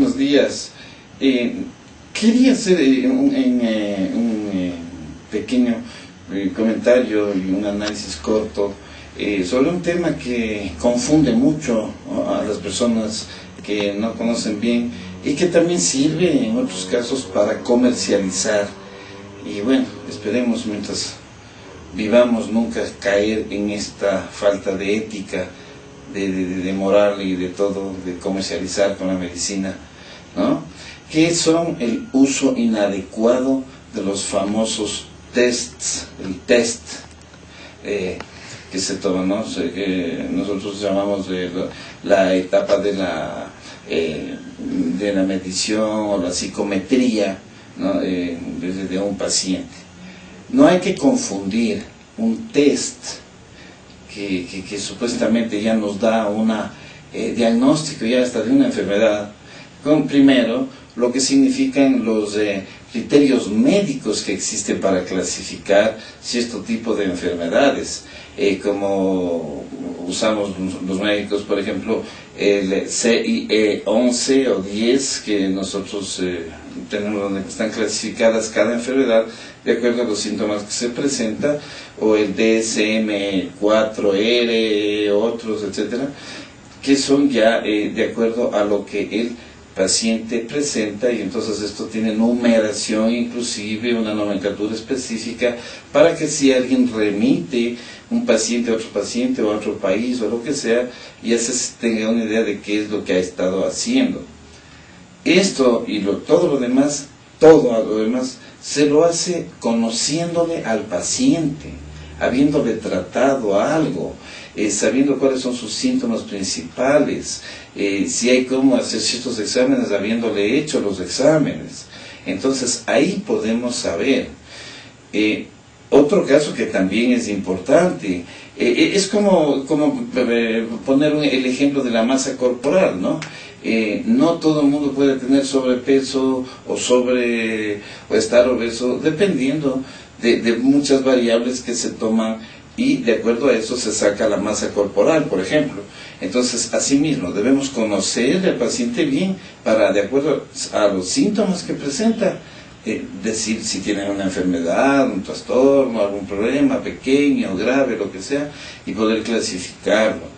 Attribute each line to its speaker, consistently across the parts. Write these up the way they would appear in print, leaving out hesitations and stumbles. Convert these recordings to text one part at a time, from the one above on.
Speaker 1: buenos días. Quería hacer un pequeño comentario y un análisis corto sobre un tema que confunde mucho a las personas que no conocen bien y que también sirve en otros casos para comercializar. Y bueno, esperemos mientras vivamos nunca caer en esta falta de ética, de moral y de todo, de comercializar con la medicina, ¿no? Que son el uso inadecuado de los famosos tests, el test que se toma, ¿no? Que nosotros llamamos la etapa de la medición o la psicometría, ¿no? De un paciente. No hay que confundir un test que supuestamente ya nos da un diagnóstico ya hasta de una enfermedad, con primero lo que significan los criterios médicos que existen para clasificar cierto tipo de enfermedades, como usamos los médicos, por ejemplo, el CIE 11 o 10, que nosotros tenemos donde están clasificadas cada enfermedad de acuerdo a los síntomas que se presenta, o el DSM-4R, otros, etcétera, que son ya de acuerdo a lo que el paciente presenta, y entonces esto tiene numeración, inclusive una nomenclatura específica, para que si alguien remite un paciente a otro paciente o a otro país o lo que sea, ya se tenga una idea de qué es lo que ha estado haciendo. Esto y todo lo demás se lo hace conociéndole al paciente, habiéndole tratado algo, sabiendo cuáles son sus síntomas principales, si hay cómo hacer ciertos exámenes, habiéndole hecho los exámenes. Entonces ahí podemos saber. Otro caso que también es importante, es como poner el ejemplo de la masa corporal, ¿no? No todo el mundo puede tener sobrepeso o estar obeso, dependiendo de muchas variables que se toman, y de acuerdo a eso se saca la masa corporal, por ejemplo. Entonces, asimismo, debemos conocer al paciente bien para, de acuerdo a los síntomas que presenta, decir si tiene una enfermedad, un trastorno, algún problema pequeño, grave, lo que sea, y poder clasificarlo.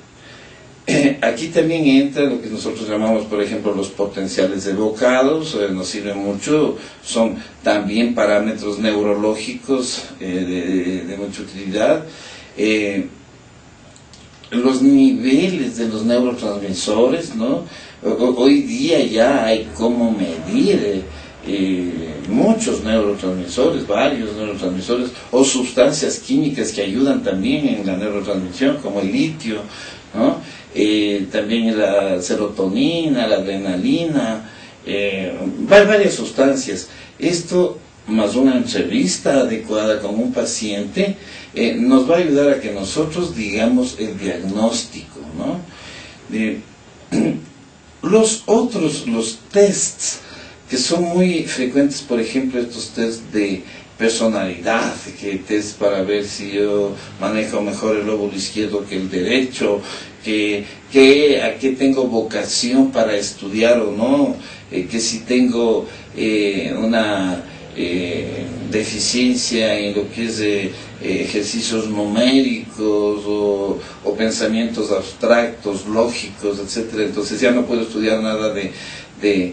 Speaker 1: Aquí también entra lo que nosotros llamamos, por ejemplo, los potenciales evocados, nos sirven mucho, son también parámetros neurológicos de mucha utilidad. Los niveles de los neurotransmisores, ¿no? Hoy día ya hay cómo medir muchos neurotransmisores, varios neurotransmisores, o sustancias químicas que ayudan también en la neurotransmisión, como el litio, ¿no? También la serotonina, la adrenalina, varias sustancias. Esto, más una entrevista adecuada con un paciente, nos va a ayudar a que nosotros digamos el diagnóstico, ¿no? Los tests que son muy frecuentes, por ejemplo, estos tests de personalidad, que test para ver si yo manejo mejor el lóbulo izquierdo que el derecho, a qué tengo vocación para estudiar o no, que si tengo una deficiencia en lo que es ejercicios numéricos o pensamientos abstractos, lógicos, etcétera. Entonces ya no puedo estudiar nada que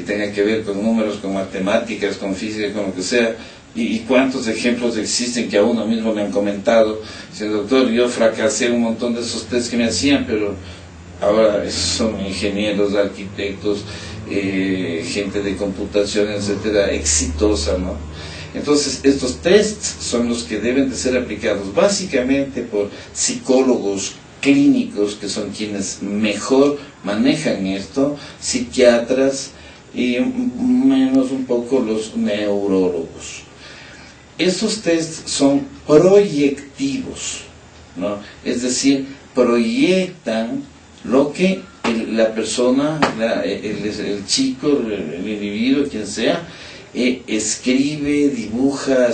Speaker 1: tenga que ver con números, con matemáticas, con física, con lo que sea. Y cuántos ejemplos existen que a uno mismo me han comentado, diciendo: doctor, yo fracasé un montón de esos test que me hacían, pero ahora son ingenieros, arquitectos, gente de computación, etcétera, exitosa, ¿no? Entonces, estos tests son los que deben de ser aplicados básicamente por psicólogos clínicos, que son quienes mejor manejan esto, psiquiatras y menos un poco los neurólogos. Estos tests son proyectivos, ¿no? Es decir, proyectan lo que la persona, el chico, el individuo, quien sea, escribe, dibuja,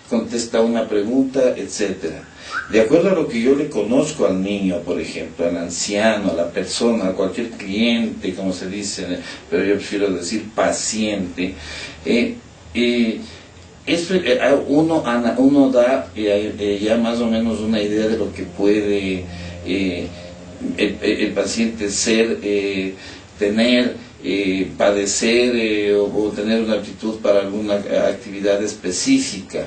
Speaker 1: contesta una pregunta, etcétera. De acuerdo a lo que yo le conozco al niño, por ejemplo, al anciano, a la persona, a cualquier cliente, como se dice, pero yo prefiero decir paciente, uno da ya más o menos una idea de lo que puede el paciente ser, tener, padecer o tener una aptitud para alguna actividad específica,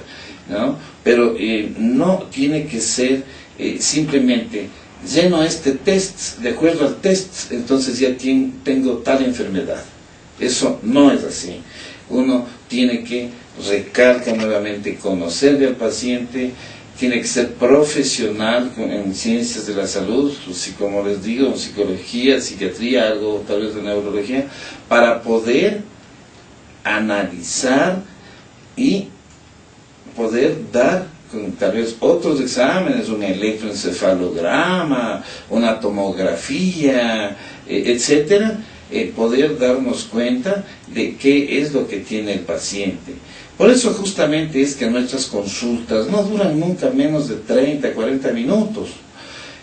Speaker 1: ¿no? Pero no tiene que ser simplemente lleno este test, de acuerdo al test, entonces ya tengo tal enfermedad. Eso no es así. Uno tiene que, recalca nuevamente, conocer al paciente, tiene que ser profesional en ciencias de la salud, como les digo, en psicología, psiquiatría, algo tal vez de neurología, para poder analizar y poder dar con tal vez otros exámenes, un electroencefalograma, una tomografía, etcétera, poder darnos cuenta de qué es lo que tiene el paciente. Por eso justamente es que nuestras consultas no duran nunca menos de 30, 40 minutos.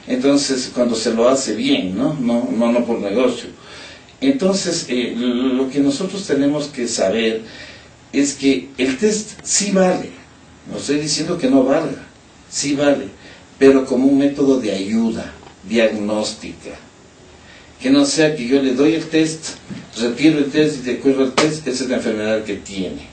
Speaker 1: Entonces, cuando se lo hace bien, no por negocio. Entonces, lo que nosotros tenemos que saber es que el test sí vale. No estoy diciendo que no valga, sí vale, pero como un método de ayuda diagnóstica. Que no sea que yo le doy el test, retiro el test y de acuerdo al test, esa es la enfermedad que tiene.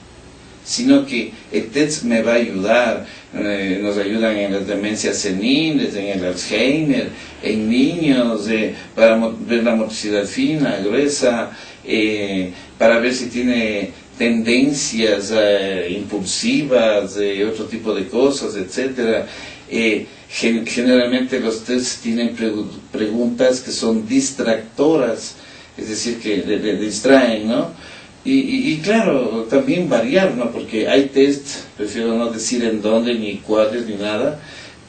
Speaker 1: Sino que el test me va a ayudar, nos ayudan en las demencias seniles, en el Alzheimer, en niños, para ver la motricidad fina, gruesa, para ver si tiene tendencias impulsivas, otro tipo de cosas, etcétera. Generalmente los tests tienen preguntas que son distractoras, es decir, que le distraen, ¿no? Y claro, también variar, ¿no? Porque hay tests, prefiero no decir en dónde, ni cuáles, ni nada,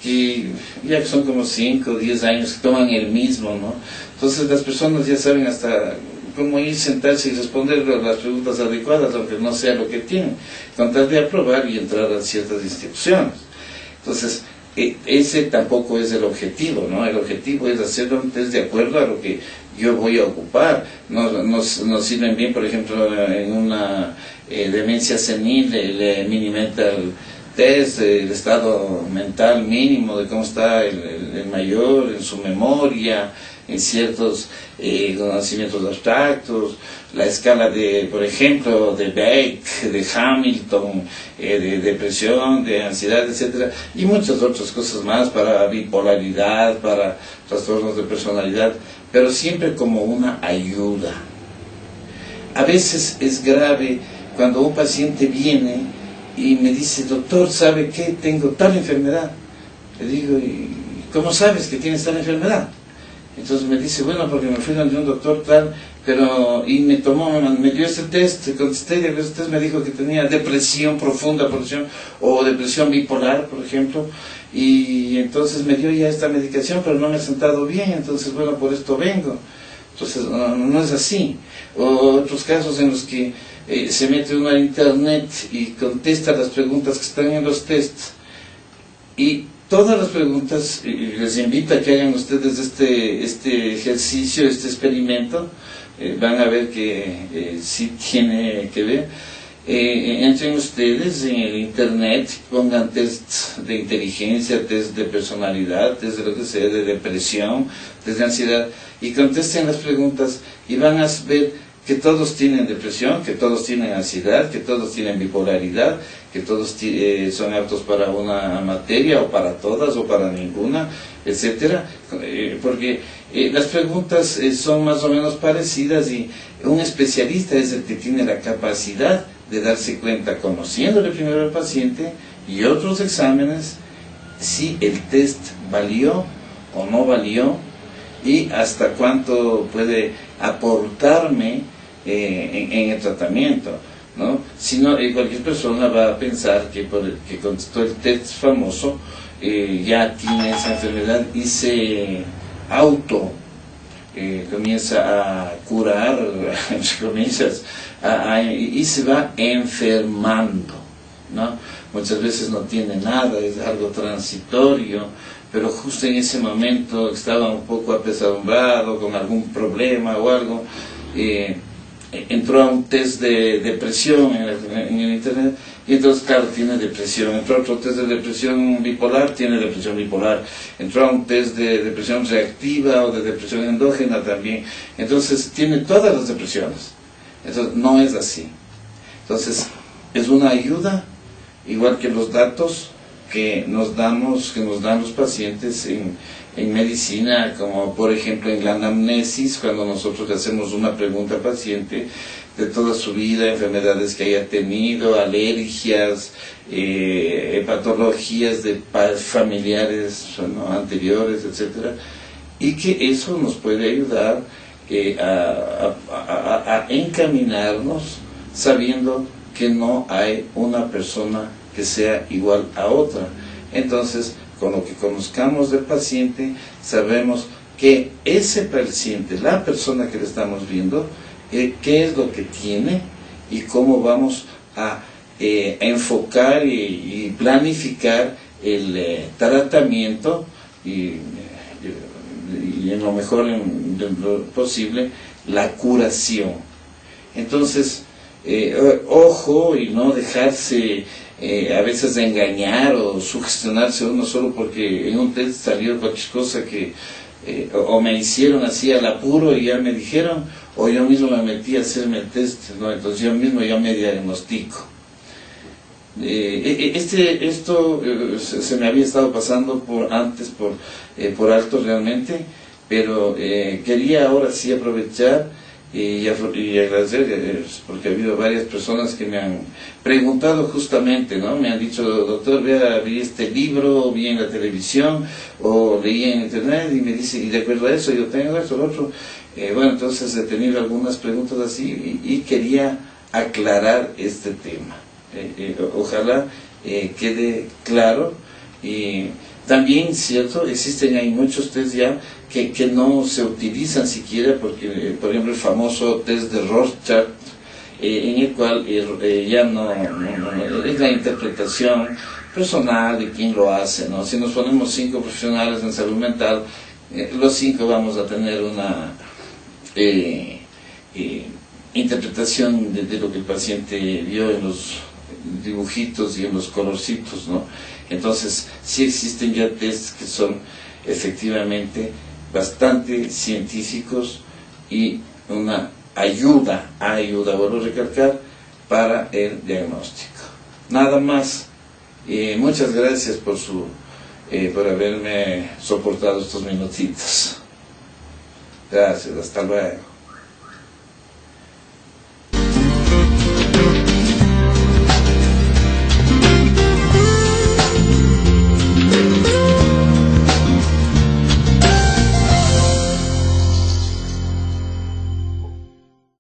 Speaker 1: que ya son como 5 o 10 años que toman el mismo, ¿no? Entonces las personas ya saben hasta cómo ir, sentarse y responder las preguntas adecuadas, aunque no sea lo que tienen, con tal de aprobar y entrar a ciertas instituciones. Entonces, ese tampoco es el objetivo, ¿no? El objetivo es hacer un test de acuerdo a lo que yo voy a ocupar. Nos sirven bien, por ejemplo, en una demencia senil, el mini mental test, el estado mental mínimo de cómo está el mayor en su memoria, en ciertos conocimientos abstractos, la escala de, por ejemplo, de Beck, de Hamilton, de depresión, de ansiedad, etcétera, y muchas otras cosas más para bipolaridad, para trastornos de personalidad, pero siempre como una ayuda. A veces es grave cuando un paciente viene y me dice, doctor, ¿sabe qué? Tengo tal enfermedad. Le digo, ¿y cómo sabes que tienes tal enfermedad? Entonces me dice, bueno, porque me fui donde un doctor tal, y me dio este test, contesté, y ese test me dijo que tenía depresión profunda, o depresión bipolar, por ejemplo, y entonces me dio ya esta medicación, pero no me he sentado bien, entonces bueno, por esto vengo. Entonces no es así. O otros casos en los que se mete uno a internet y contesta las preguntas que están en los tests, y todas las preguntas, les invito a que hagan ustedes este ejercicio, este experimento, van a ver que sí tiene que ver. Entren ustedes en el internet, pongan test de inteligencia, test de personalidad, test de lo que sea, de depresión, test de ansiedad, y contesten las preguntas y van a ver que todos tienen depresión, que todos tienen ansiedad, que todos tienen bipolaridad, que todos son aptos para una materia o para todas o para ninguna, etcétera, porque las preguntas son más o menos parecidas y un especialista es el que tiene la capacidad de darse cuenta, conociéndole primero al paciente y otros exámenes, si el test valió o no valió y hasta cuánto puede aportarme en el tratamiento, ¿no? Si no, cualquier persona va a pensar que que contestó el test famoso ya tiene esa enfermedad y se comienza a curar, entre comillas, y se va enfermando, ¿no? Muchas veces no tiene nada, es algo transitorio, pero justo en ese momento estaba un poco apesadumbrado con algún problema o algo, entró a un test de depresión en el internet, y entonces claro, tiene depresión. Entró a otro test de depresión bipolar, tiene depresión bipolar. Entró a un test de depresión reactiva o de depresión endógena también. Entonces tiene todas las depresiones. Entonces no es así. Entonces es una ayuda, igual que los datos que nos dan los pacientes en medicina, como por ejemplo en la anamnesis, cuando nosotros le hacemos una pregunta al paciente de toda su vida, enfermedades que haya tenido, alergias, patologías de familiares, ¿no?, anteriores, etcétera, y que eso nos puede ayudar a encaminarnos sabiendo que no hay una persona que sea igual a otra. Entonces, con lo que conozcamos del paciente, sabemos que ese paciente, la persona que le estamos viendo, qué es lo que tiene y cómo vamos a enfocar y planificar el tratamiento y en lo mejor de lo posible la curación. Entonces, ojo y no dejarse a veces de engañar o sugestionarse uno solo porque en un test salió cualquier cosa que o me hicieron así al apuro y ya me dijeron, o yo mismo me metí a hacerme el test, ¿no? Entonces yo me diagnostico. Esto se me había estado pasando antes por alto realmente, pero quería ahora sí aprovechar y agradecer, porque ha habido varias personas que me han preguntado justamente, ¿no? Me han dicho, doctor, vi este libro, vi en la televisión, o leí en internet, y me dice, y de acuerdo a eso, yo tengo esto, lo otro. Bueno, entonces he tenido algunas preguntas así, y quería aclarar este tema. Ojalá quede claro. Y también, cierto, hay muchos test ya que no se utilizan siquiera, porque, por ejemplo, el famoso test de Rorschach, en el cual ya no es la interpretación personal de quien lo hace, ¿no? Si nos ponemos 5 profesionales en salud mental, los 5 vamos a tener una interpretación de lo que el paciente vio en los dibujitos y en los colorcitos, ¿no? Entonces, sí existen ya tests que son efectivamente bastante científicos y una ayuda, vuelvo a recalcar, para el diagnóstico. Nada más. Muchas gracias por haberme soportado estos minutitos. Gracias, hasta luego.